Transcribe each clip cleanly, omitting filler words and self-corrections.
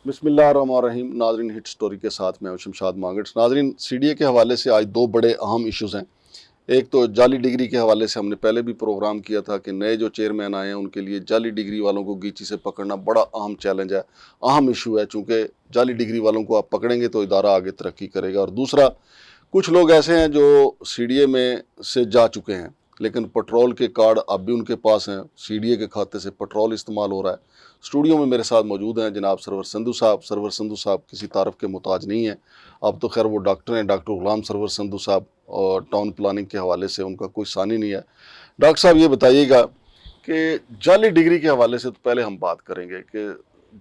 बिस्मिल्लाहिर्रहमानिर्रहीम। नाजरीन, hit story के साथ मैं शमशाद मांगट्स। नाजरीन, सीडीए के हवाले से आज दो बड़े अहम इश्यूज़ हैं। एक तो जाली डिग्री के हवाले से हमने पहले भी प्रोग्राम किया था कि नए जो चेयरमैन आए हैं उनके लिए जाली डिग्री वालों को गीची से पकड़ना बड़ा अहम चैलेंज है, अहम इशू है, चूँकि जाली डिग्री वालों को आप पकड़ेंगे तो इदारा आगे तरक्की करेगा। और दूसरा, कुछ लोग ऐसे हैं जो सीडीए में से जा चुके हैं लेकिन पेट्रोल के कार्ड अब भी उनके पास हैं, सीडीए के खाते से पेट्रोल इस्तेमाल हो रहा है। स्टूडियो में मेरे साथ मौजूद हैं जनाब सरवर संधू साहब। सरवर संधू साहब किसी तारफ़ के मुताज नहीं हैं, अब तो खैर वो डॉक्टर हैं, डॉक्टर गुलाम सरवर संधू साहब, और टाउन प्लानिंग के हवाले से उनका कोई सानी नहीं है। डॉक्टर साहब, ये बताइएगा कि जाली डिग्री के हवाले से तो पहले हम बात करेंगे कि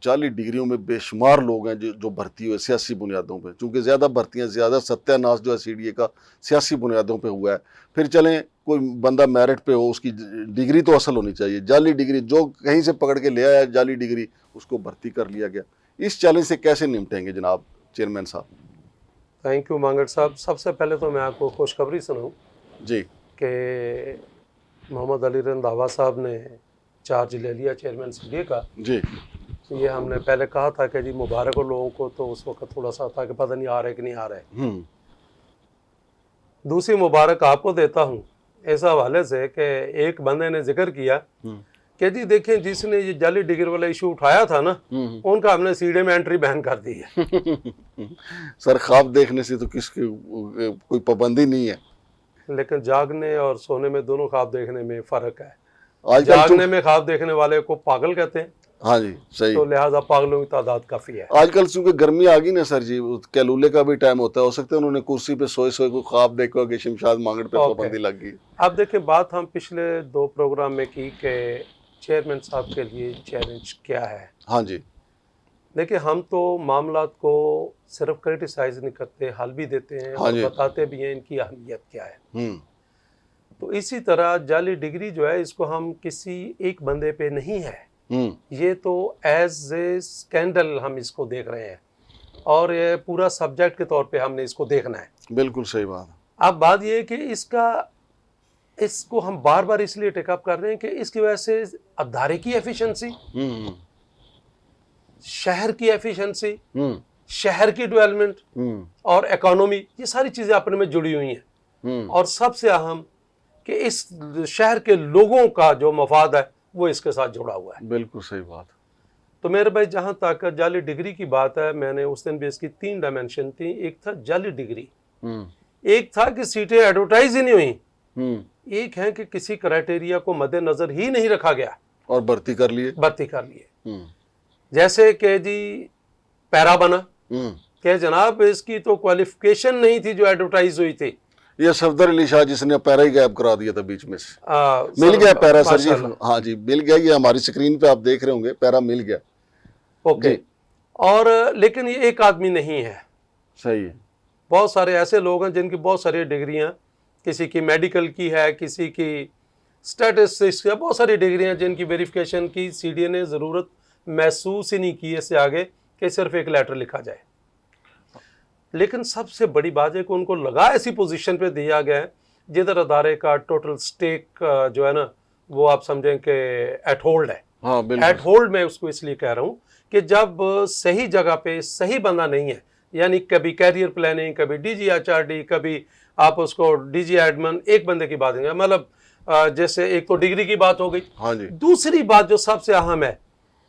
जाली डिग्रियों में बेशुमार लोग हैं जो भर्ती हुए सियासी बुनियादों पे, चूँकि ज़्यादा भर्तियाँ, ज़्यादा सत्यानाश जो है सीडीए का सियासी बुनियादों पे हुआ है। फिर चलें, कोई बंदा मेरिट पे हो, उसकी डिग्री तो असल होनी चाहिए। जाली डिग्री जो कहीं से पकड़ के ले आया जाली डिग्री, उसको भर्ती कर लिया गया। इस चैलेंज से कैसे निपटेंगे जनाब चेयरमैन साहब? थैंक यू मांगट साहब। सबसे पहले तो मैं आपको खुशखबरी सुनाऊं जी कि मोहम्मद अली रंधावा साहब ने चार्ज ले लिया चेयरमैन सीडीए का। जी ये हमने पहले कहा था कि जी मुबारक हो लोगों को, तो उस वक्त थोड़ा सा था कि पता नहीं आ रहा है कि नहीं आ रहा है। दूसरी मुबारक आपको देता हूँ इस हवाले से कि एक बंदे ने जिक्र किया कि जी देखें, जिसने ये जाली डिग्री वाला इशू उठाया था ना, उनका हमने सीडीए में एंट्री बैन कर दी है। सर, ख्वाब देखने से तो किसकी कोई पाबंदी नहीं है, लेकिन जागने और सोने में दोनों ख्वाब देखने में फ़र्क है। आजकल जागने में ख्वाब देखने वाले को पागल कहते हैं। हाँ जी, सही। तो लिहाजा पागलों की तादाद काफ़ी है आजकल, चूंकि गर्मी आ गई ना सर जी, कैलूले का भी टाइम होता है, हो सकता है उन्होंने कुर्सी पे सोए सोए को ख्वाब देखा कि शमशाद मांगट पे पाबंदी लग गई। अब देखें, बात हम पिछले 2 प्रोग्राम में की कि चेयरमैन साहब के लिए चैलेंज क्या है। हाँ जी, देखिए, हम तो मामलात को सिर्फ क्रिटिसाइज नहीं करते, हल भी देते हैं। हाँ, और बताते भी हैं इनकी अहमियत क्या है। तो इसी तरह जाली डिग्री जो है, इसको हम किसी एक बंदे पे नहीं है, ये तो एज ए स्कैंडल हम इसको देख रहे हैं और ये पूरा सब्जेक्ट के तौर पे हमने इसको देखना है। बिल्कुल सही बात। अब बात ये है कि इसको हम बार बार इसलिए टेकअप कर रहे हैं कि इसकी वजह से अदारे की एफिशिएंसी, शहर की एफिशिएंसी, शहर की डेवलपमेंट और इकोनॉमी, ये सारी चीजें अपने में जुड़ी हुई हैं। और सबसे अहम कि इस शहर के लोगों का जो मफाद है वो इसके साथ जुड़ा हुआ है। बिल्कुल सही बात। तो मेरे भाई, जहां तक जाली डिग्री की बात है, मैंने उस दिन भी इसकी 3 डायमेंशन थी। एक था जाली डिग्री, एक था कि सीटें एडवर्टाइज ही नहीं हुई, एक है कि किसी क्राइटेरिया को मद्देनजर ही नहीं रखा गया और भर्ती कर लिए। जैसे कि जी पैरा बना कि जनाब इसकी तो क्वालिफिकेशन नहीं थी जो एडवर्टाइज हुई थी। ये सफदर अली शाह जिसने पैरा ही गायब करा दिया था बीच में से। मिल गया पैरा सर जी? हाँ जी, मिल गया। ये हमारी स्क्रीन पे आप देख रहे होंगे, पैरा मिल गया। ओके। और लेकिन ये एक आदमी नहीं है। सही है। बहुत सारे ऐसे लोग हैं जिनकी बहुत सारी डिग्रियां, किसी की मेडिकल की है, किसी की स्टैटिस्टिक्स की, बहुत सारी डिग्रियां जिनकी वेरिफिकेशन की सीडीए ने ज़रूरत महसूस ही नहीं की इससे आगे कि सिर्फ एक लेटर लिखा जाए। लेकिन सबसे बड़ी बात है कि उनको लगा ऐसी पोजीशन पे दिया गया है जिधर अदारे का टोटल स्टेक जो है ना, वो आप समझें कि एट होल्ड है। हाँ, एट होल्ड में उसको इसलिए कह रहा हूँ कि जब सही जगह पे सही बंदा नहीं है, यानी कभी कैरियर प्लानिंग, कभी DGHRD, कभी आप उसको DG एडमिन, एक बंदे की बात नहीं, मतलब जैसे एक तो डिग्री की बात हो गई। हाँ जी। दूसरी बात जो सबसे अहम है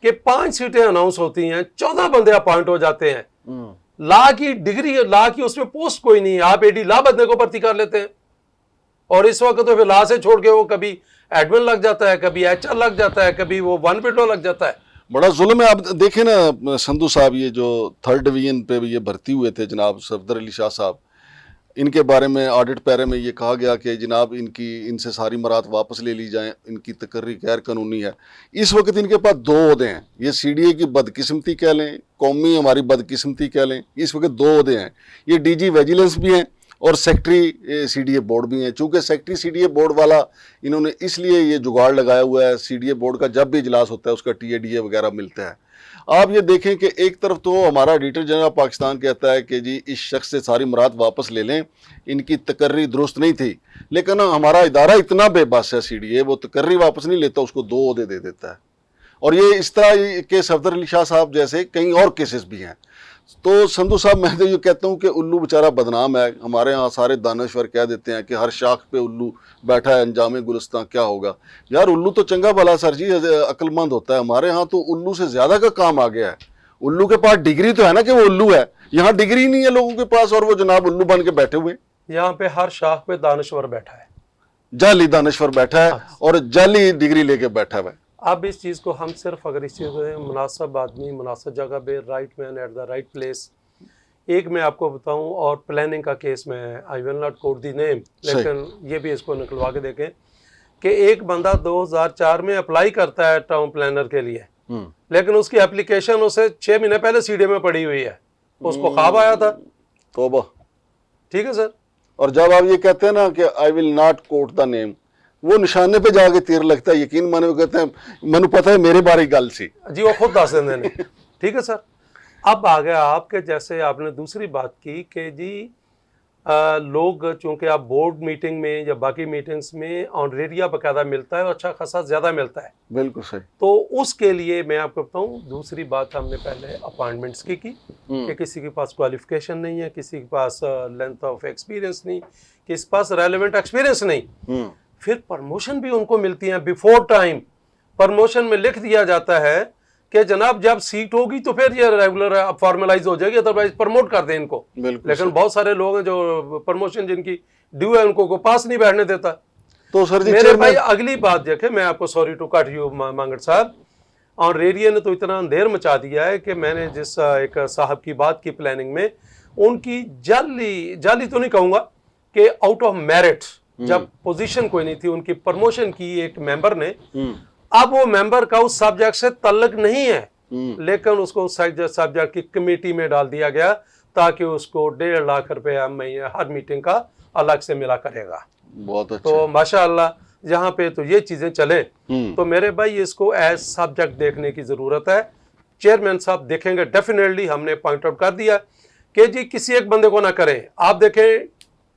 कि 5 सीटें अनाउंस होती हैं, 14 बंदे अपॉइंट हो जाते हैं। ला की डिग्री, ला की उसमें पोस्ट कोई नहीं है, आप AD ला बंदे को भर्ती कर लेते हैं। और इस वक्त तो फिर ला से छोड़ के वो कभी एडमिन लग जाता है, कभी HR लग जाता है, कभी वो 1 विडो लग जाता है। बड़ा जुल्म है। आप देखें ना संधू साहब, ये जो 3rd डिवीजन पे ये भर्ती हुए थे जनाब सफदर अली शाह साहब, इनके बारे में ऑडिट पैरे में ये कहा गया कि जनाब इनसे सारी मरात वापस ले ली जाएं, इनकी तकर्री गैर कानूनी है। इस वक्त इनके पास 2 ओहदे हैं। ये सीडीए की बदकिस्मती कह लें, कौमी हमारी बदकिस्मती कह लें, इस वक्त 2 ओहदे हैं। ये DG विजिलेंस भी हैं और सेक्रेटरी सीडीए बोर्ड भी हैं। चूँकि सेक्रेटरी सीडीए बोर्ड वाला इन्होंने इसलिए ये जुगाड़ लगाया हुआ है, सीडीए बोर्ड का जब भी इजलास होता है उसका TADA वगैरह मिलता है। आप ये देखें कि एक तरफ तो हमारा ऑडिटर जनरल पाकिस्तान कहता है कि जी इस शख्स से सारी मुराद वापस ले लें, इनकी तकर्री दुरुस्त नहीं थी, लेकिन हमारा इदारा इतना बेबस है सीडीए, वो तकर्री वापस नहीं लेता, उसको 2 ओहदे दे देता है। और ये इस तरह के सफदर अली शाह साहब जैसे कई और केसेस भी हैं। तो संधू साहब, मैं तो ये कहता हूँ कि उल्लू बेचारा बदनाम है। हमारे यहाँ सारे दानश्वर कह देते हैं कि हर शाख पे उल्लू बैठा है, अंजाम गुलिस्तां क्या होगा। यार उल्लू तो चंगा भला सर जी, अक्लमंद होता है। हमारे यहाँ तो उल्लू से ज्यादा का काम आ गया है। उल्लू के पास डिग्री तो है ना कि वो उल्लू है, यहाँ डिग्री नहीं है लोगों के पास और वो जनाब उल्लू बन के बैठे हुए। यहाँ पे हर शाख पे दानश्वर बैठा है, जाली दानश्वर बैठा है और जाली डिग्री लेके बैठा हुआ है। अब इस चीज़ को हम सिर्फ अगर इस चीज़ को मुनासिब आदमी मुनासिब जगह पे, right man at the right place. एक मैं आपको बताऊं, और प्लानिंग का केस में I will not quote the name, लेकिन ये भी इसको निकलवा के देखें कि एक बंदा 2004 में अप्लाई करता है टाउन प्लानर के लिए, लेकिन उसकी एप्लीकेशन उसे 6 महीने पहले सीडीए में पड़ी हुई है, उसको ख्वाब आया था। तौबा। ठीक है सर। और जब आप ये कहते हैं ना कि I will not quote the name, वो निशाने पे जाके तीर लगता है। यकीन माने वो कहते हैं मैंने पता है मेरे बारे गल सी जी, वो खुद दस देंगे ने। ठीक है सर। अब आ गया आपके जैसे आपने दूसरी बात की कि जी लोग चूंकि आप बोर्ड मीटिंग में या बाकी मीटिंग्स में ऑनरेरिया बकायदा मिलता है और अच्छा खासा ज़्यादा मिलता है। बिल्कुल सही। तो उसके लिए मैं आपको बताऊं, दूसरी बात हमने पहले अपॉइंटमेंट्स की कि किसी के पास क्वालिफिकेशन नहीं है, किसी के पास लेंथ ऑफ एक्सपीरियंस नहीं, किसी के पास रेलेवेंट एक्सपीरियंस नहीं। फिर प्रमोशन भी उनको मिलती है बिफोर टाइम। प्रमोशन में लिख दिया जाता है कि जनाब जब सीट होगी तो फिर ये रेगुलर फॉर्मलाइज हो जाएगी, अदरवाइज प्रमोट कर दें इनको। लेकिन बहुत सारे लोग हैं जो प्रमोशन जिनकी ड्यू है उनको को पास नहीं बैठने देता। तो सर जी मेरे भाई अगली बात देखे, मैं आपको sorry to cut you Mangat साहब, और रेडियो ने तो इतना अंधेर मचा दिया है कि मैंने जिस एक साहब की बात की प्लानिंग में, उनकी जाली तो नहीं कहूँगा कि आउट ऑफ मेरिट, जब पोजीशन कोई नहीं थी उनकी प्रमोशन की एक मेंबर ने। अब वो मेंबर का उस सब्जेक्ट से तल्लक नहीं है, लेकिन उसको सब्जेक्ट की कमेटी में डाल दिया गया ताकि उसको 1.5 लाख रुपया हर मीटिंग का अलग से मिला करेगा। बहुत अच्छा। तो माशाअल्लाह यहाँ पे तो ये चीजें चले, तो मेरे भाई इसको एज सब्जेक्ट देखने की जरूरत है। चेयरमैन साहब देखेंगे डेफिनेटली, हमने पॉइंट आउट कर दिया कि जी किसी एक बंदे को ना करें। आप देखें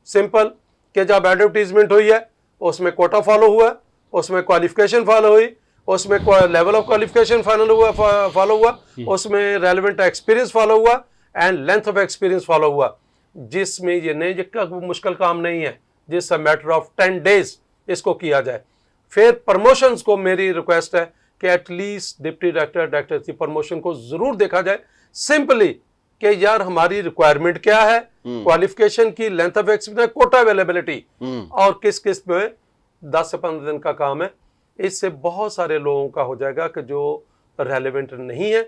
सिंपल कि जब एडवर्टीजमेंट हुई है उसमें कोटा फॉलो हुआ, उसमें क्वालिफिकेशन फॉलो हुई, उसमें लेवल ऑफ क्वालिफिकेशन फॉलो हुआ, उसमें रेलेवेंट एक्सपीरियंस फॉलो हुआ and length of experience follow हुआ, जिसमें ये नहीं मुश्किल काम नहीं है, जिस मैटर ऑफ 10 डेज इसको किया जाए। फिर प्रमोशंस को मेरी रिक्वेस्ट है कि एटलीस्ट डिप्टी डायरेक्टर, डायरेक्टर की प्रमोशन को जरूर देखा जाए, सिंपली कि यार हमारी रिक्वायरमेंट क्या है, क्वालिफिकेशन की, length of experience, quota availability, और किस किस पे 10 से 15 दिन का काम है। इससे बहुत सारे लोगों का हो जाएगा कि जो रेलेवेंट नहीं है।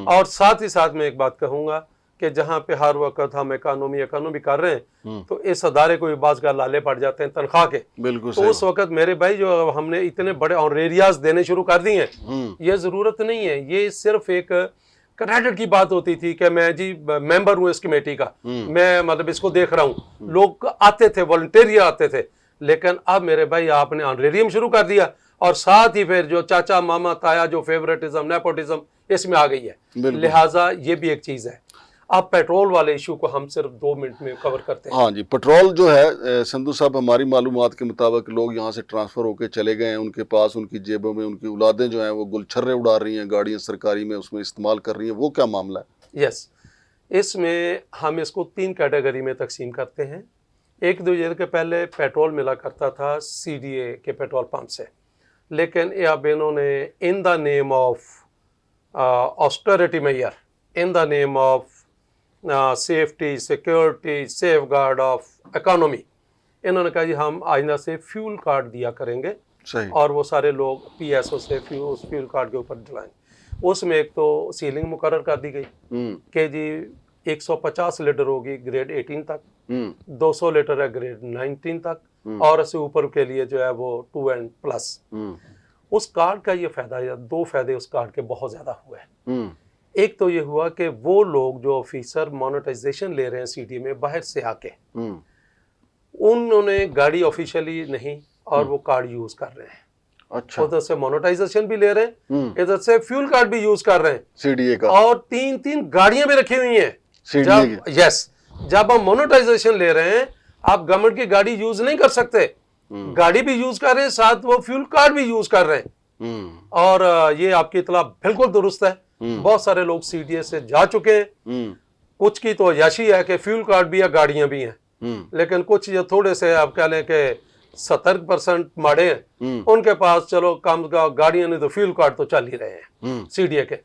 और साथ ही साथ मैं एक बात कहूंगा कि जहां पे हर वक्त हम इकोनॉमी कर रहे हैं, तो इस अदारे को भी बाज़ का लाले पड़ जाते हैं तनख्वाह के। बिल्कुल तो उस वक्त मेरे भाई जो हमने इतने बड़े ऑनरेरियाज देने शुरू कर दिए हैं, ये जरूरत नहीं है। ये सिर्फ एक क्रेडिट की बात होती थी कि मैं जी मेंबर हूं इस कमेटी का, मैं मतलब इसको देख रहा हूं। लोग आते थे, वॉलंटियर आते थे, लेकिन अब मेरे भाई आपने ऑनरेरियम शुरू कर दिया, और साथ ही फिर जो चाचा मामा ताया जो फेवरेटिज्म, नेपोटिज्म इसमें आ गई है। लिहाजा ये भी एक चीज है। अब पेट्रोल वाले इशू को हम सिर्फ 2 मिनट में कवर करते हैं। हाँ जी, पेट्रोल जो है संधू साहब, हमारी मालूमात के मुताबिक लोग यहाँ से ट्रांसफ़र होकर चले गए हैं, उनके पास उनकी जेबों में उनकी औलादें जो हैं वो गुलछर्रे उड़ा रही हैं, गाड़ियाँ सरकारी में उसमें इस्तेमाल कर रही हैं। वो क्या मामला है? यस, इसमें हम इसको 3 कैटेगरी में तकसीम करते हैं। 1-2 ईयर के पहले पेट्रोल मिला करता था CDA के पेट्रोल पंप से, लेकिन अब इन्होंने in the name of austerity measure, in the name of safety, security, safeguard of economy, इन्होंने कहा जी हम आइंदा से फ्यूल कार्ड दिया करेंगे। सही। और वो सारे लोग PSO से फ्यूल कार्ड के ऊपर डलाएं। उसमें एक तो सीलिंग मुकर्रर कर दी गई कि जी 150 लीटर होगी ग्रेड 18 तक, 200 लीटर है ग्रेड 19 तक, और इससे ऊपर के लिए जो है वो 2 and प्लस। उस कार्ड का ये फायदा, या 2 फायदे उस कार्ड के बहुत ज्यादा हुए। एक तो ये हुआ कि वो लोग जो ऑफिसर मोनेटाइजेशन ले रहे हैं CD में बाहर से आके, उन्होंने गाड़ी ऑफिशियली नहीं और वो कार्ड यूज कर रहे हैं। अच्छा। उधर से मोनेटाइजेशन भी ले रहे हैं, इधर से फ्यूल कार्ड भी यूज कर रहे हैं, CDA का, और 3-3 गाड़ियां भी रखी हुई हैं CDA की। यस, जब हम मोनेटाइजेशन ले रहे हैं, आप गवर्नमेंट की गाड़ी यूज नहीं कर सकते, गाड़ी भी यूज कर रहे हैं, साथ वो फ्यूल कार्ड भी यूज कर रहे हैं। और ये आपकी इतला बिल्कुल दुरुस्त है। बहुत सारे लोग सीडीए से जा चुके हैं। कुछ की तो यशी है कि फ्यूल कार्ड भी है, गाड़ियां भी हैं, लेकिन कुछ जो थोड़े से आप कह लें कि 70% माड़े हैं, उनके पास चलो कम गाड़ियां नहीं तो फ्यूल कार्ड तो चल ही रहे हैं सीडीए के।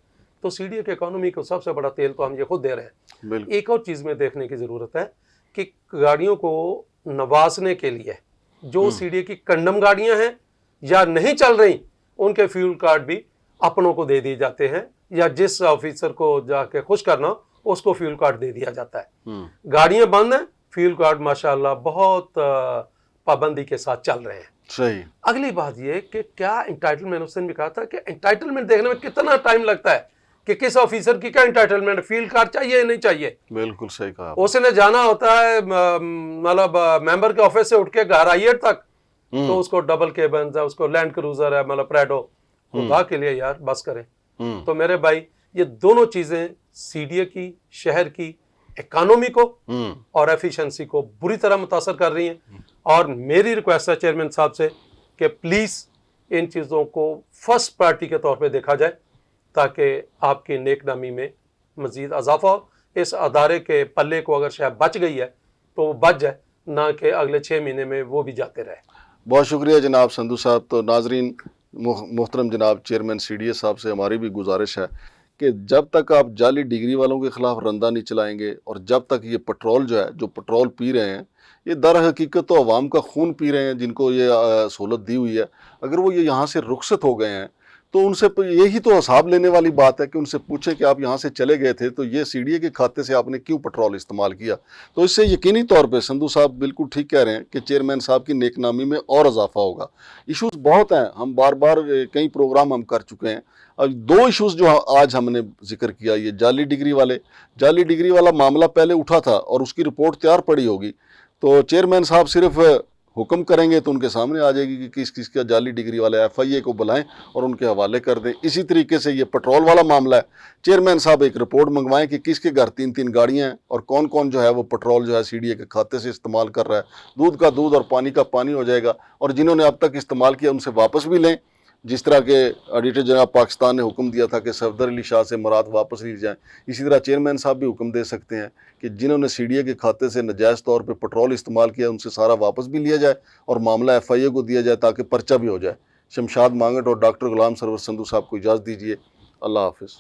तो सीडीए के इकोनॉमी को सबसे बड़ा तेल तो हम ये खुद दे रहे हैं। एक और चीज में देखने की जरूरत है कि गाड़ियों को नवाजने के लिए जो सीडीए की कंडम गाड़ियां हैं या नहीं चल रही, उनके फ्यूल कार्ड भी अपनों को दे दिए जाते हैं, या जिस ऑफिसर को जाके खुश करना उसको फ्यूल कार्ड दे दिया जाता है। गाड़ियां बंद हैं, फ्यूल कार्ड माशाल्लाह बहुत पाबंदी के साथ चल रहे हैं। सही। अगली बात ये कि क्या एंटाइटलमेंट, उसने भी कहा था कि एंटाइटलमेंट देखने में कितना टाइम लगता है कि किस ऑफिसर की क्या एंटाइटलमेंट, फील्ड कार्ड चाहिए या नहीं चाहिए। बिल्कुल सही कहा। उसने जाना होता है मतलब मेंबर के ऑफिस से उठ के घर आइए तक, तो उसको डबल केबन है, उसको लैंड क्रूजर है, मतलब प्रेडो, खुदा के लिए यार बस करें। तो मेरे भाई ये दोनों चीजें सीडीए की, शहर की इकोनॉमी को और एफिशिएंसी को बुरी तरह मुतासर कर रही हैं। और मेरी रिक्वेस्ट है चेयरमैन साहब से कि प्लीज इन चीजों को फर्स्ट प्रायोरिटी के तौर पे देखा जाए, ताकि आपकी नेकनामी में मजीद इजाफा हो। इस अदारे के पल्ले को अगर शायद बच गई है तो वो बच जाए, ना कि अगले 6 महीने में वो भी जाते रहे। बहुत शुक्रिया जनाब संधू साहब। तो नाजरीन, मोहतरम जनाब चेयरमैन सीडीए साहब से हमारी भी गुजारिश है कि जब तक आप जाली डिग्री वालों के खिलाफ रंदा नहीं चलाएंगे, और जब तक ये पेट्रोल जो है, जो पेट्रोल पी रहे हैं, ये दर हकीकत तो अवाम का खून पी रहे हैं जिनको ये सहूलत दी हुई है। अगर वो ये यहाँ से रुखसत हो गए हैं तो उनसे यही तो हिसाब लेने वाली बात है कि उनसे पूछें कि आप यहाँ से चले गए थे तो ये सीडीए के खाते से आपने क्यों पेट्रोल इस्तेमाल किया। तो इससे यकीनी तौर पे संधू साहब बिल्कुल ठीक कह रहे हैं कि चेयरमैन साहब की नेकनामी में और इजाफा होगा। इश्यूज बहुत हैं, हम बार बार कई प्रोग्राम हम कर चुके हैं। अब 2 इश्यूज जो आज हमने जिक्र किया, ये जाली डिग्री वाला मामला पहले उठा था और उसकी रिपोर्ट तैयार पड़ी होगी, तो चेयरमैन साहब सिर्फ हुक्म करेंगे तो उनके सामने आ जाएगी कि किस किस का जाली डिग्री वाला है, FIA को बुलाएं और उनके हवाले कर दें। इसी तरीके से ये पेट्रोल वाला मामला है, चेयरमैन साहब एक रिपोर्ट मंगवाएं कि किसके घर 3-3 गाड़ियां हैं और कौन कौन जो है वो पेट्रोल जो है सीडीए के खाते से इस्तेमाल कर रहा है। दूध का दूध और पानी का पानी हो जाएगा, और जिन्होंने अब तक इस्तेमाल किया उनसे वापस भी लें, जिस तरह के ऑडिटर जनरल पाकिस्तान ने हुक्म दिया था कि सफदर अली शाह से मुराद वापस ली जाएं। इसी तरह चेयरमैन साहब भी हुक्म दे सकते हैं कि जिन्होंने सीडीए के खाते से नजायज़ तौर पे पेट्रोल इस्तेमाल किया उनसे सारा वापस भी लिया जाए और मामला FIA को दिया जाए ताकि पर्चा भी हो जाए। शमशाद मांगट और डॉक्टर गुलाम सरवर संधू साहब को इजाज़त दीजिए। अल्लाह हाफिज़।